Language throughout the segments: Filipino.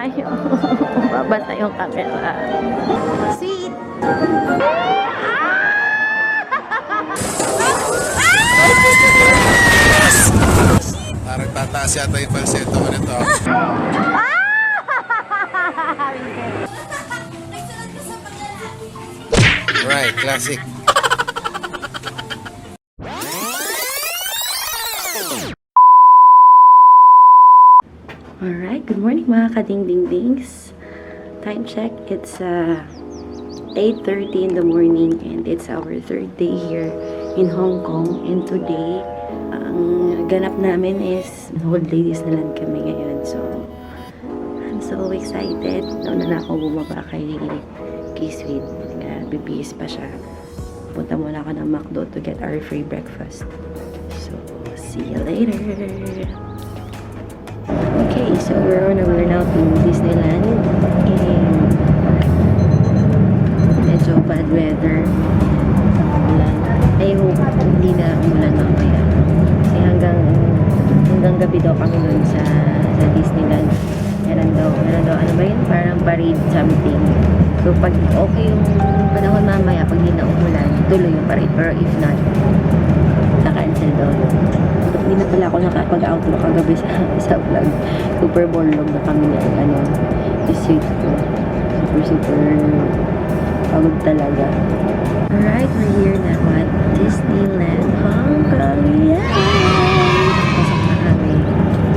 tayo. Babasa yung camera. Sweet! Parang tataas yata yung falsetto ko nito. Right, classic. Alright, good morning mga kading-ding-dings. Time check, it's 8:30 in the morning and it's our third day here in Hong Kong. And today, ang ganap namin is whole ladies na lang kami ngayon. So, I'm so excited. Nauna na ako bumaba kay Sweet. Bibihis pa siya. Punta muna ako ng McDo to get our free breakfast. So, see you later! Okay, so we're now to Disneyland and medyo bad weather. Ulan. I hope hindi na umulan mamaya. Kasi hanggang gabi daw kami doon sa Disneyland. Meron daw, ano ba yun? Parang parade something. So pag okay yung panahon mamaya, pag hindi na umulan, tuloy yung parade. Pero if not, na-cancel daw yun. Hindi na pala ako nakapag-outro kagabi sa vlog. Super borlog na kami ng sweet ko. Super pagod talaga. Alright, we're here na at Disneyland Hong Kong. Yay! Pasok na kami.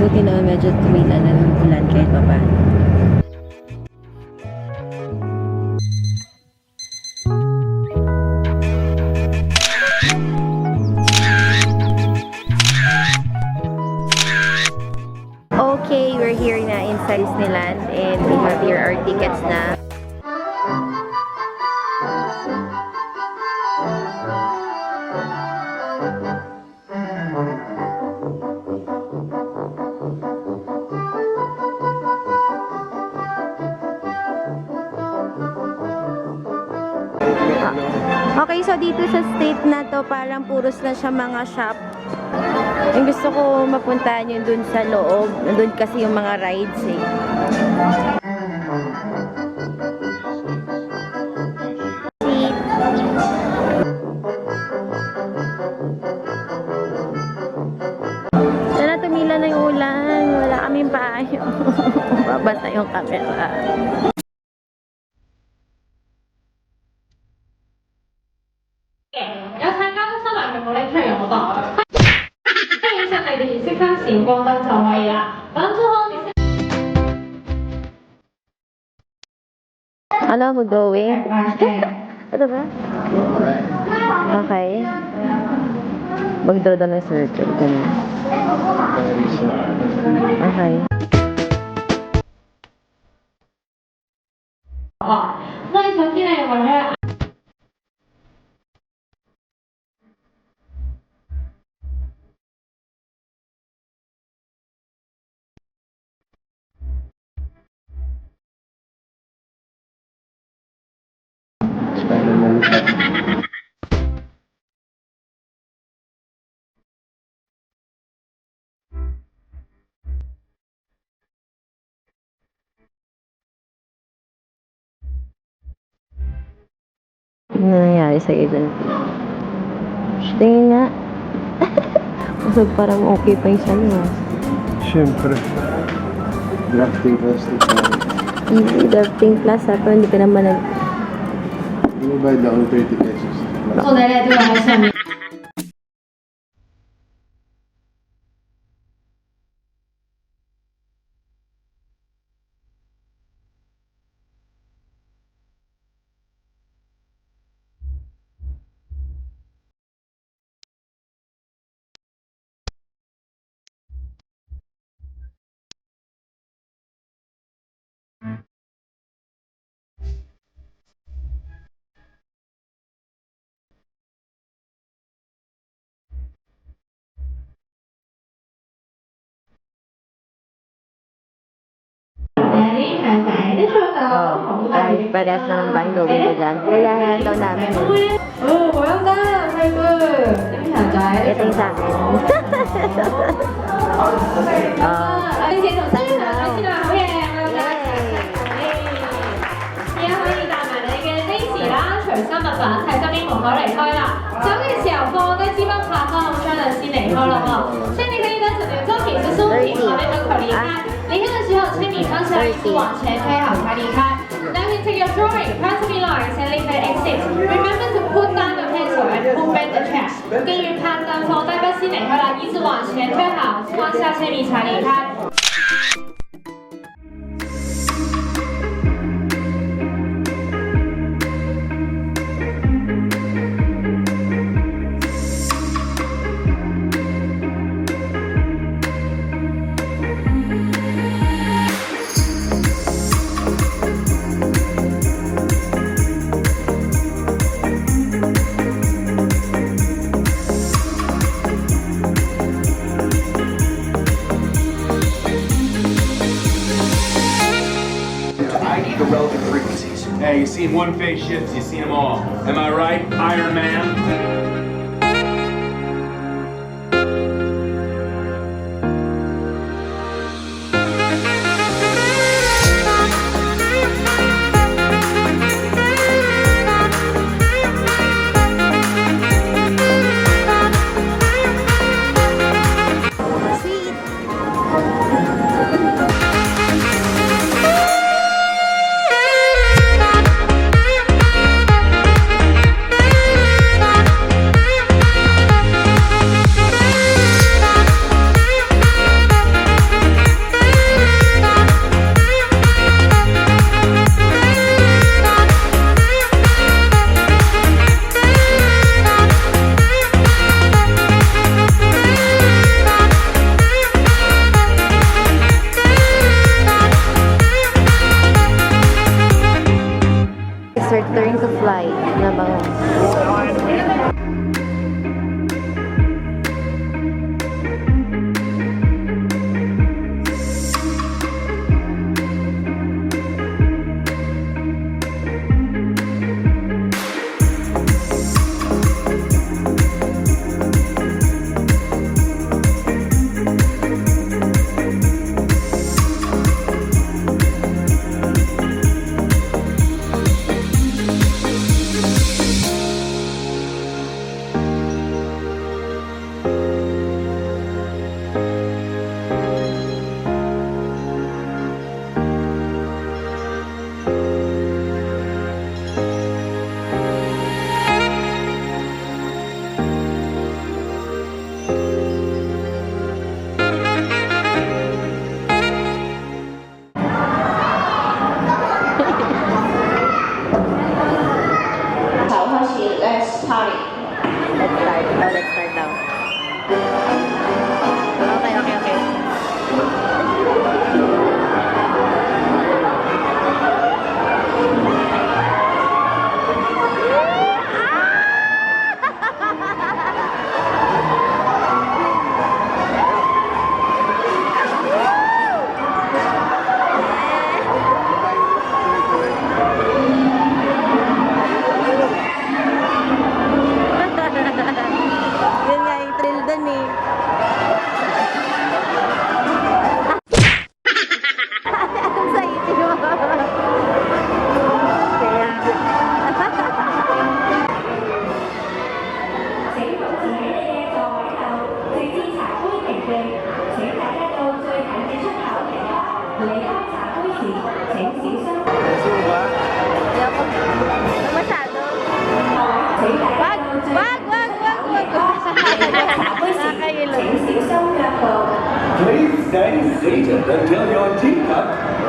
Buti na medyo tumila na ng ulan kahit pa paano. Okay, we're here na inside Disneyland and we have here our tickets na. Okay, so dito sa state na to parang puros na siya mga shop. Yung gusto ko mapuntahan yun dun sa loob. Nandun kasi yung mga rides eh. Sana tumila na yung ulan. Wala kaming payo. Babasa yung camera. Ano mo going? Ano ba? Okay. Magdraw daw ng circle. Ganun. Okay. Ano nangyari sa ibon? Tingin nga. Kasi parang okay pa yung sa'yo. Siyempre. Drafting plastic. Hindi, drafting plus ha, pero hindi ka naman nag... Hindi mo bayad ako ng 30 pesos. So, dahil ito lang sa Ay, parehas naman ba yung gawin ko dyan? Kaya daw namin. 고양다 아이고 재밌지 않아? Ito yung sa akin. 아, 이제 좀 starting now. Yay! 好離開啦。走嘅時候放低支筆，拍翻我雙兩先離開咯喎。所以你可以跟着你的作品是鬆緊，好那個可離開。離開的時候，請你放下椅子往前推好才離開。Now you take your drawing, pass me lines and leave the exit. Remember to put down the pencil and pull back the chair. 跟住拍凳放低筆先離開啦，椅子往前推好，放下铅筆才離開。The relevant frequencies. Hey, you seen one-face ships, you seen them all. Am I right, Iron Man? Return to fly na bango. Let's party. Let's start. Oh, let's start now. Okay, okay, okay. Yun nga yung thrill dun eh. Ang saiti mo. Kaya. 請保持喺你嘅座位度，直至茶杯停頓。請大家到最近嘅出口停落。離開茶杯時，請小心。 Hindi ako. Ano masyado? 請大家到最近嘅出口停落。離開茶杯時，請小心腳步。 Please stay seated until your teacup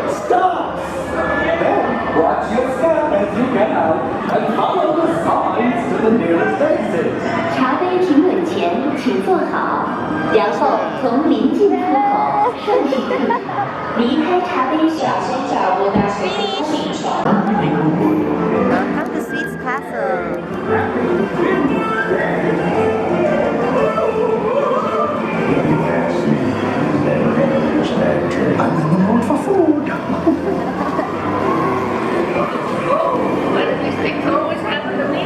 stops. Then watch your step as you get out and follow the signs to the nearest exit. 茶杯停稳前，请坐好，然后从临近出口顺行。离开茶杯时，小心脚步，大声请床。 Welcome to Sweet's Castle. I'm in the mood for food. Why does this thing always happen to me?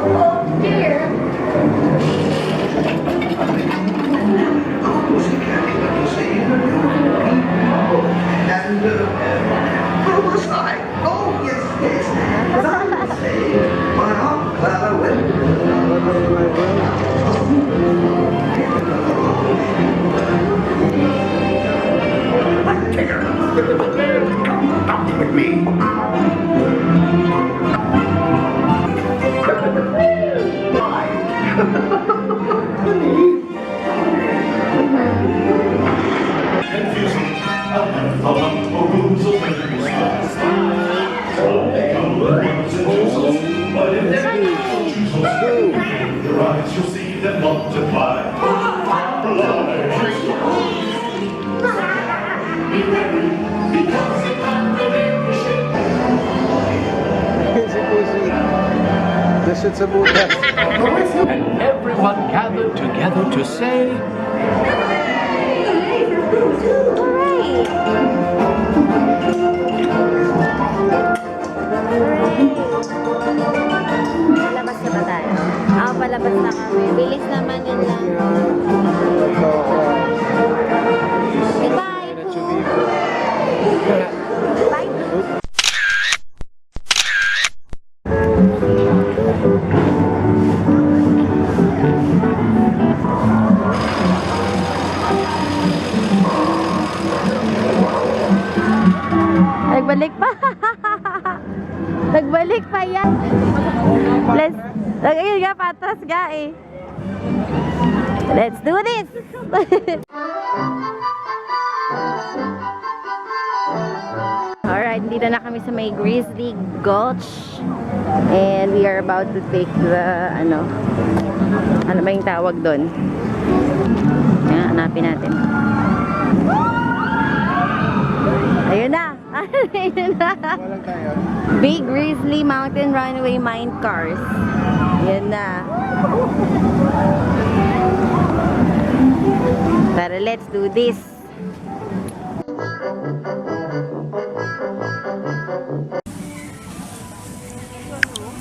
Oh dear. Musica che la poseida plants you'll see that multiply. Be ready, because it's unlimited. Dashat sa butas. And everyone gathered together to say, Palabas na ba tayo? Palabas na kami. Bilis naman yun lang. Goodbye! Bye! Nagbalik pa. Nagbalik pa yan. Ayun nga, patras nga eh. Let's do this! Alright, dito na kami sa may Grizzly Gulch. And we are about to take the, ano ba yung tawag doon? Ayan, hanapin natin. Ayun na! Ayun na! Big Grizzly Mountain Runway Mine Cars. Yan na. Tara, let's do this.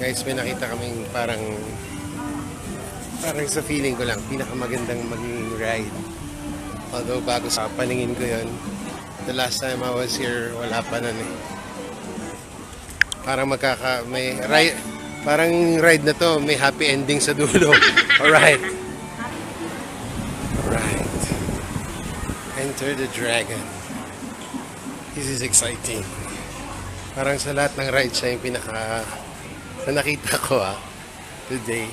Guys, may nakita kaming parang sa feeling ko lang, pinakamagandang maging ride. Although bago sa paningin ko yun, the last time I was here, wala pa nun eh. Parang may ride, parang ride na to, may happy ending sa dulo. Alright. Alright. Enter the Dragon. This is exciting. Parang sa lahat ng ride siya yung pinaka na nakita ko today.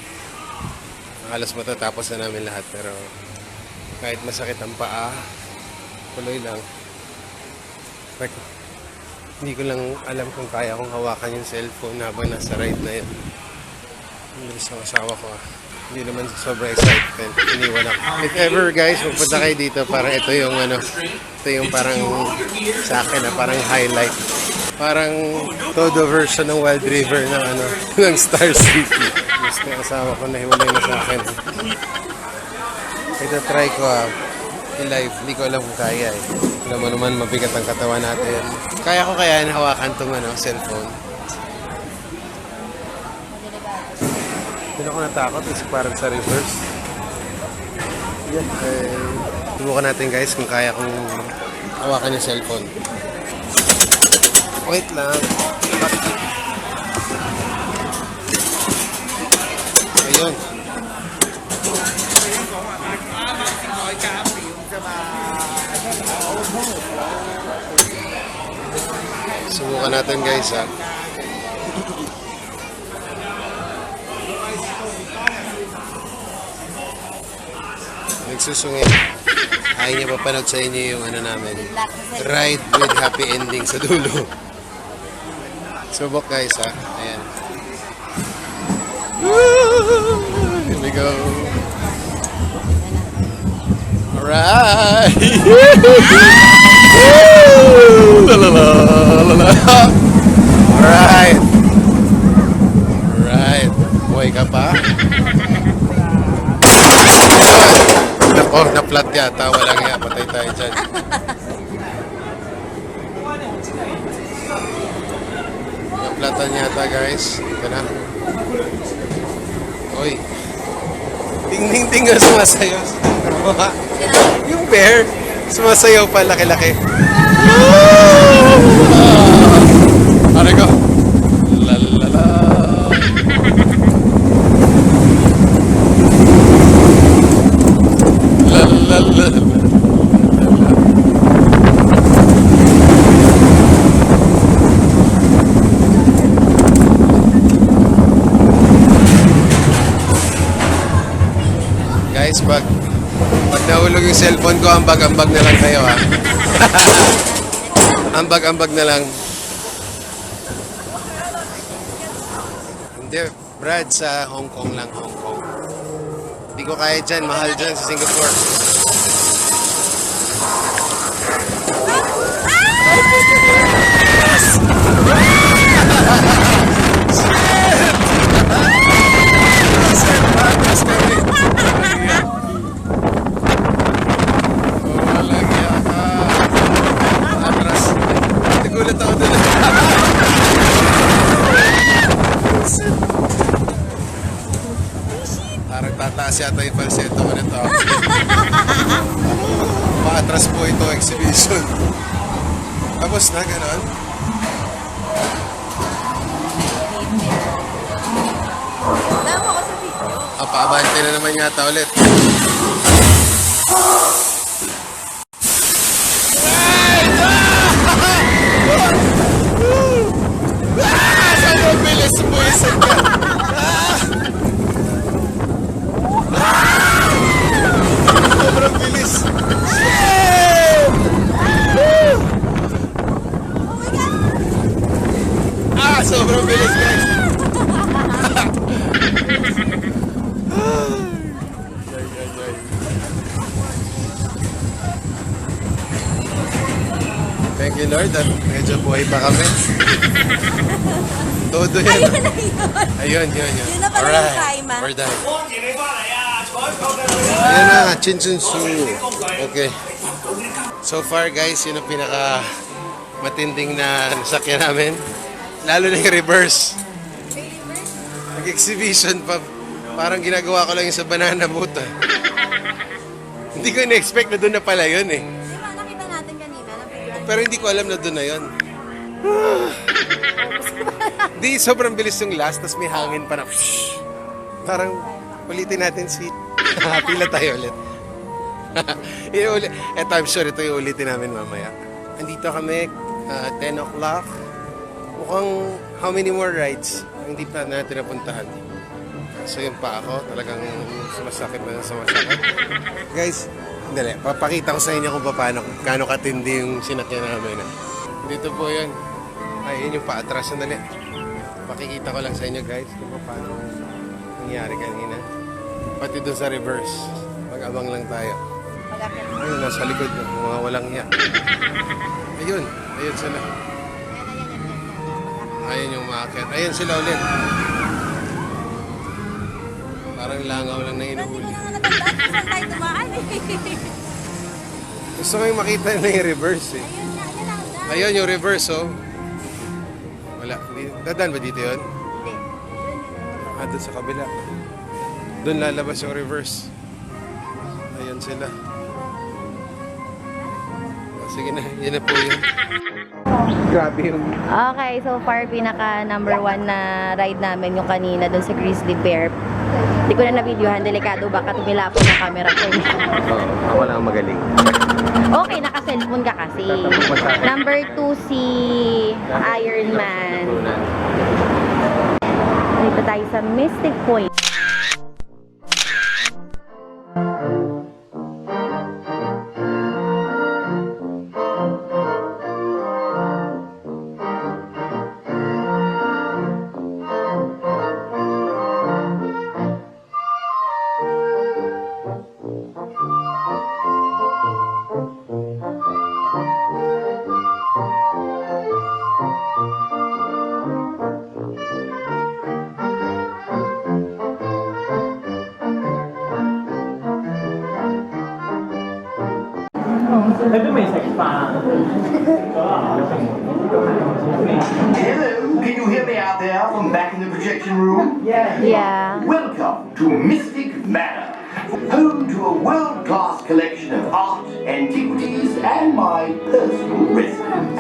Halos matatapos na namin lahat pero kahit masakit ang paa, tuloy lang. Like, hindi ko lang alam kung kaya kong hawakan yung cellphone habang nasa ride na yun. Hindi sa asawa ko Hindi naman sobrang excitement. Iniwan ako. If ever guys, magpunta kayo dito, parang ito yung ito yung parang sa akin parang highlight. Parang todo version ng Wild River ng ng Star City. Gusto yung asawa ko na hiwalay na sa akin. Ito try ko i-live. Hindi ko alam kung kaya eh. Alam mo naman mabigat ang katawan natin. Kaya ko kaya hawakan tong cellphone. Hindi ako natakot kasi parang sa reverse. Yeah. Subukan natin guys kung kaya kong hawakan yung cellphone. Wait lang. Ayun. Subukan natin guys Nagsusungit. Ayaw niya papanood sa inyo yung namin. Ride with happy ending sa dulo. Subok guys Ayan. Woo! Here we go. Alright! La la la la la. Alright! Alright. Buhay ka pa? Nako, na-flat yata. Walang nga. Patay tayo dyan. Na-flatan yata guys. Ito na. Uy. Ting-ting-ting nga sumasayaw. Yung bear, sumasayaw pa laki-laki. Ano ko? Lalala. Lalala. Guys, pag nahulog yung cellphone ko, ambag-ambag na lang kayo Ambag-ambag na lang. Hindi, Brad, sa Hong Kong lang, Hong Kong. Hindi ko kaya dyan. Mahal dyan sa Singapore. Nagulat ako dun. Parang tataas yata yung falsetto ko nito. Paatras po ito exhibition. Tapos na, ganon. Paabante na naman yata ulit. Sobrang bilis mo isip ka. Sobrang bilis. Sobrang bilis, guys. Thank you, Lord, at medyo buhay pa kami. Todo yan. Ayun, yun. Yun na pala yung climax. We're done. Ayan na, Chinchunsu. Okay. So far, guys, yun ang pinaka matinding na nasakyan namin. Lalo na yung reverse. Nag-exhibition pa. Parang ginagawa ko lang yung sa banana boat. Hindi ko na-expect na doon na pala yun eh. Di ba, nakita natin kanina na bigla. Pero hindi ko alam na doon na yun. Di, sobrang bilis yung last, tapos may hangin pa na. Parang ulitin natin si... Pila tayo ulit. Eto, I'm sure ito yung ulitin namin mamaya. Andito kami, 10 o'clock. Mukhang how many more rides ang hindi pa natin napuntahan. So yung pa ako, talagang sumasakit na sumasakit. Guys, dali, papakita ko sa inyo kung paano katindi yung sinakyan namin. Dito po yun. Ay, yun yung paatras. Sandali. Pakikita ko lang sa inyo guys kung paano nangyari kanina. Pati doon sa reverse. Mag-abang lang tayo. Ayun, nasa likod na. Mga walang hiya. Ayun. Ayun sila. Ayun yung umaakit. Ayun sila ulit. Parang langaw lang na inuhuli. Hindi ko na natandaan kung saan tayo tumaan eh. Gusto ko yung makita na yung reverse eh. Ayun yung reverse oh. Wala. Dadaan ba dito yun? Hindi. Doon sa kabila. Doon lalabas yung reverse. Ayun sila. Sige na, yun na po yun. Grabe yung... Okay, so far pinaka number 1 na ride namin yung kanina doon sa Grizzly Bear. Hindi ko na na-videohan, delikado baka tumilapon yung camera ko. Oo, ako lang ang magaling. Okay, naka-cellphone ka kasi. Number 2 si Iron Man. Dito tayo sa Mystic Point. Hello, can you hear me out there from back in the projection room? Yeah. Welcome to Mystic Manor, home to a world-class collection of art, antiquities, and my personal residence.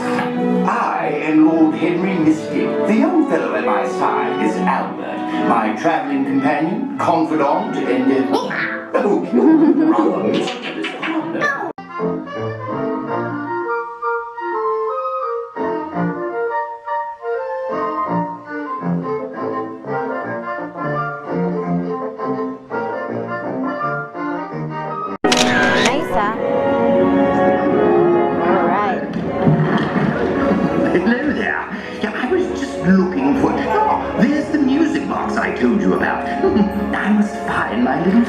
I am Lord Henry Mystic. The young fellow at my side is Albert, my traveling companion, confidant, and rather mischievous partner. Nice, ah. Alright. Hello there. Yeah, I was just looking for... Oh, there's the music box I told you about. I must find my little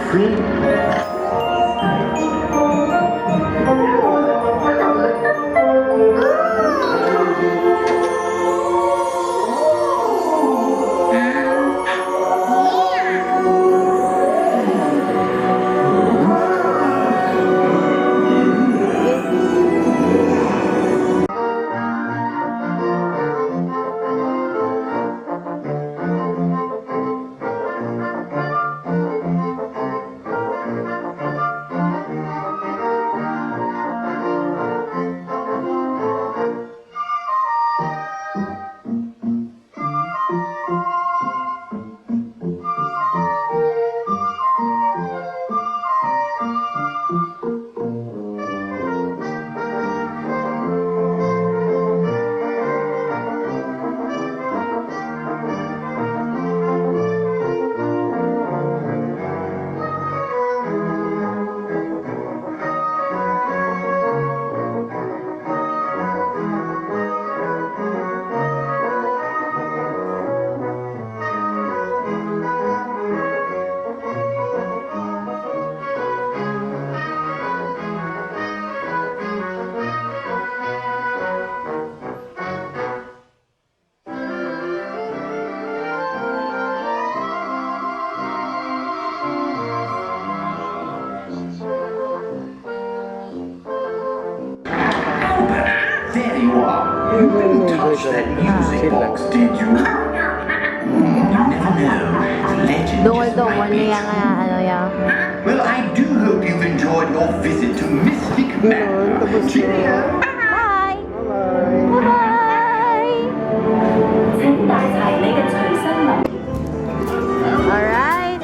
There you are. You didn't touch that music box, did you? You never know. Legend Dungol just to, might one be niya nga, ano yan. Well, I do hope you've enjoyed your visit to Mystic Manor. Cheerio! Bye! Bye-bye! Alright.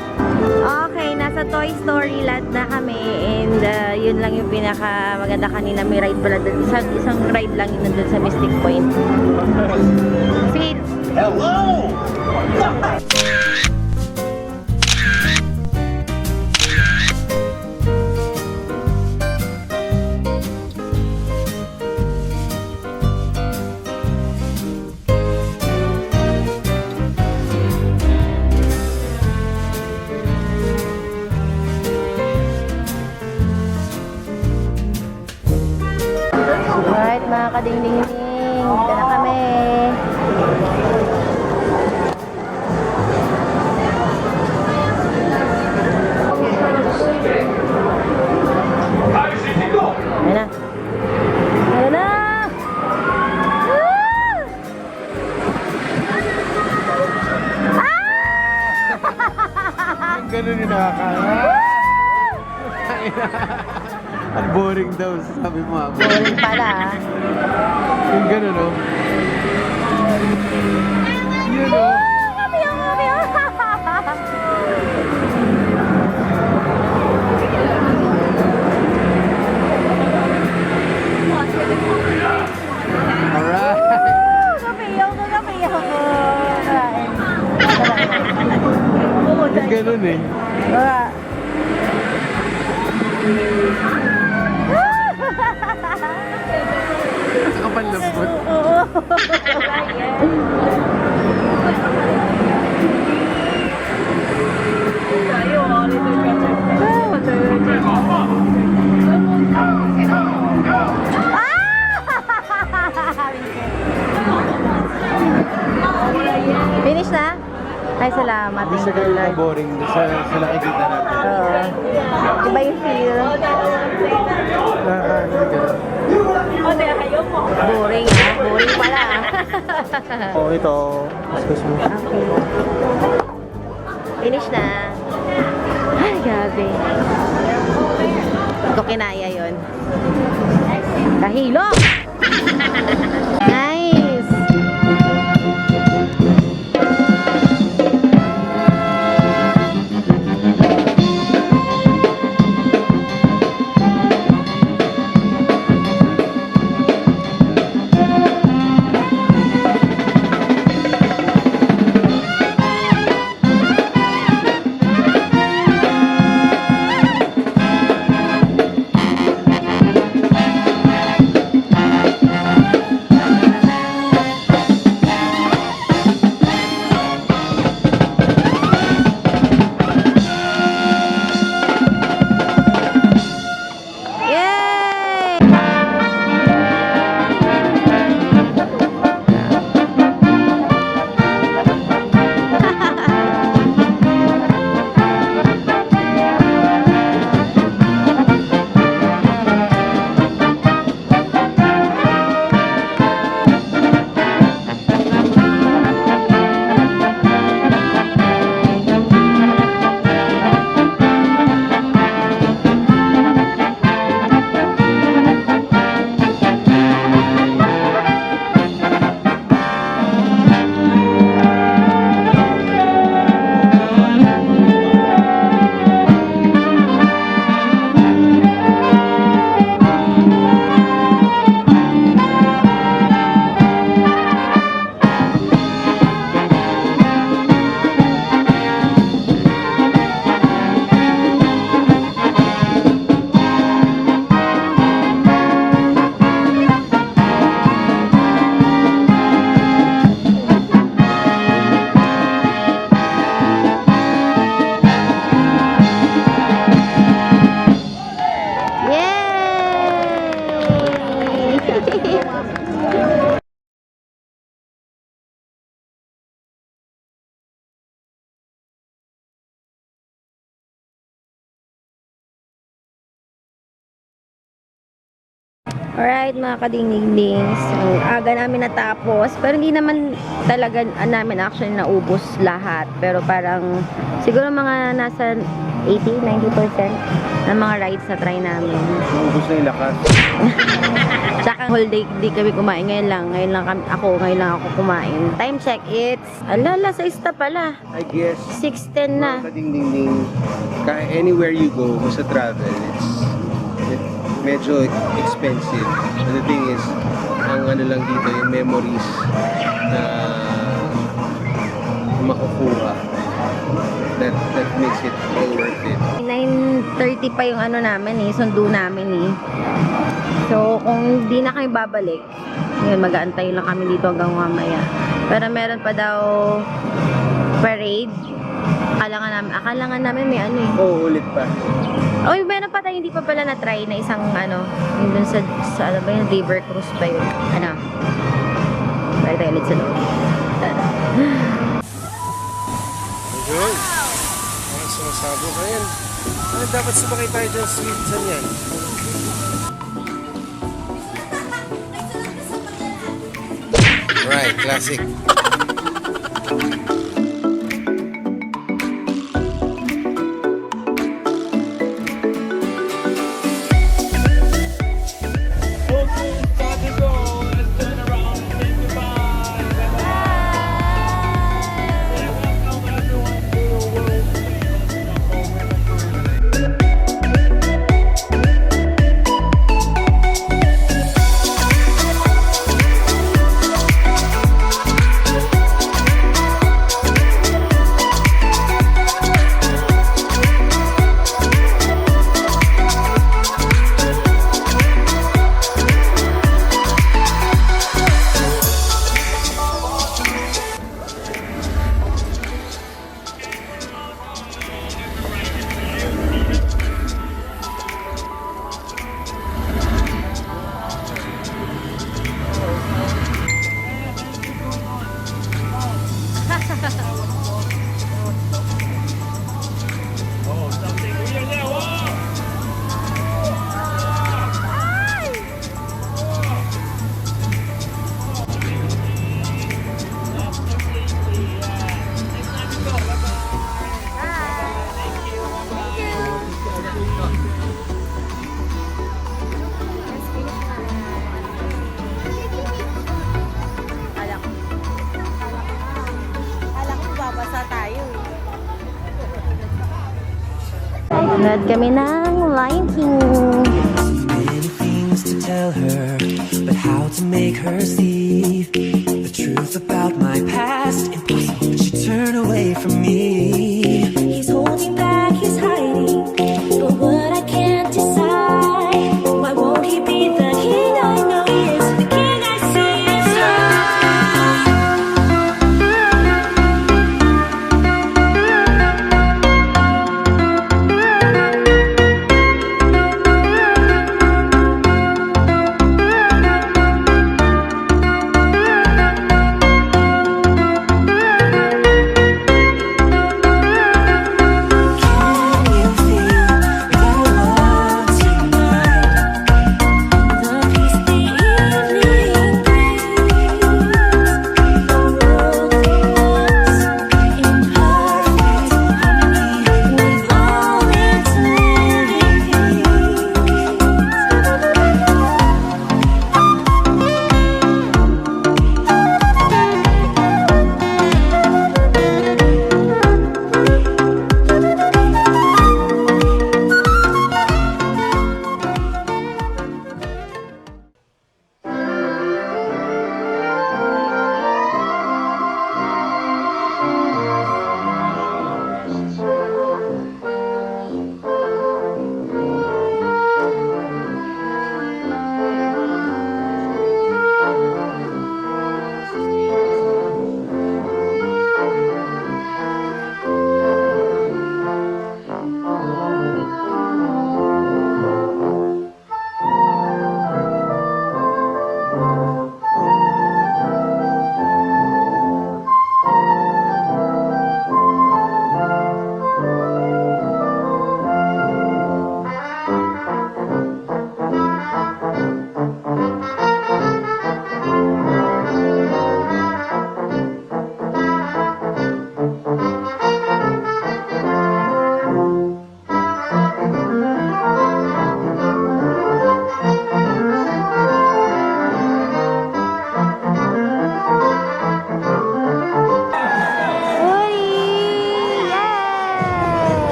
Okay, nasa Toy Story Land na kami and yun lang yung pinaka maganda kanina. May ride pala doon. Isang ride lang yun doon sa Mystic Point. Sweet! Hello! Alright, mga kading-ding-ding. Dito na kami. Ayan na. Ayan na! Yung ganun yung nakakaya. Ang boring daw, sabi mo. Boring pala. Yung ganun, no? Yun, no? Alright. Yung ganun eh. Kapal lambot. Finish na? Ay, salamat. Hindi siya ganun na boring sa nakikita natin. Oo. Iba yung feel. Boring, ha? Boring pala. Oh, ito. Excuse me. Okay. Finish na. Ay, grabe. Hindi ko kinaya yun. Kahilo! Nice! Alright mga kadingdingdings, ang aga namin natapos, pero hindi naman talaga namin actually naubos lahat, pero parang siguro mga nasa 80-90% ng mga rides na try namin. Naubos na yung lakas. Tsaka whole day di kami kumain, ngayon lang ako kumain. Time check, it's alala, 6 na pala, I guess, 6:10 na. mga kadingdingding, anywhere you go, sa travel, it's medyo expensive. But the thing is, ang ano lang dito, yung memories na makukuha. That makes it all worth it. 9:30 pa yung ano namin sundo namin So, kung di na kami babalik, yun, mag-aantay lang kami dito hanggang mamaya. Pero meron pa daw parade. Akala nga namin may ano Oo, ulit pa. Oy, meron pa tayo hindi pa pala na-try na isang yung dun sa ano ba yun, river cruise pa yun. Balik tayo ulit sa loob. Ayun. Ang sumasabo ka yan. Ano dapat sumakay tayo dyan? Sweet, saan yan? Right, classic. Nanood kami ng Lion King. Many things to tell her, but how to make her see the truth about my past? Impossible. She turned away from me.